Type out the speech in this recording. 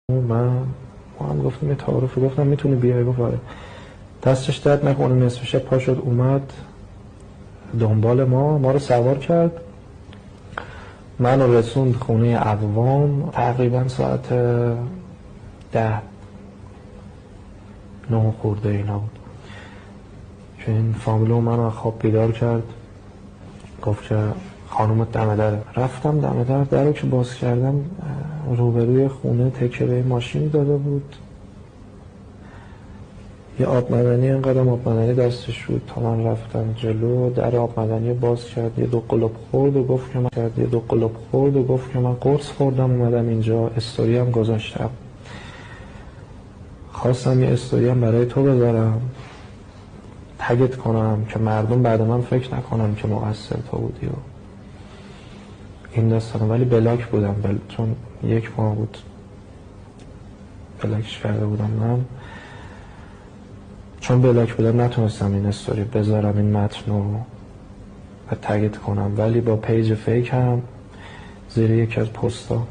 ما هم گفتیم یه تعارفی، گفتم میتونی بیای؟ گفت آره. دستش درد نکنه، نصف شب پا شد اومد دنبال ما رو سوار کرد، من رو رسوند خونه اقوام تقریبا ساعت 10 9 خورده اینا بود. چون این فامیلو منو خواب بیدار کرد، گفت که خانومت دم دره. رفتم دم در رو که باز کردم روبروی خونه تکه ماشین داده بود، یه آب معدنی، اینقدر آب معدنی دستش بود. تا من رفتم جلو در آب معدنی باز کرد، یه دو قلوب خورد و گفت که من قرص خوردم اومدم اینجا، استوری هم گذاشتم، خواستم یه استوری هم برای تو بذارم تگت کنم که مردم بعد من فکر نکنم که مقصر تو بودی و این داستانه. ولی بلاک بودم چون 1 ماه بود بلاکش کرده بودم. من چون بلاک بودم نتونستم این استوری بذارم، این متن رو و تگت کنم، ولی با پیج فیک هم زیر یکی از پستا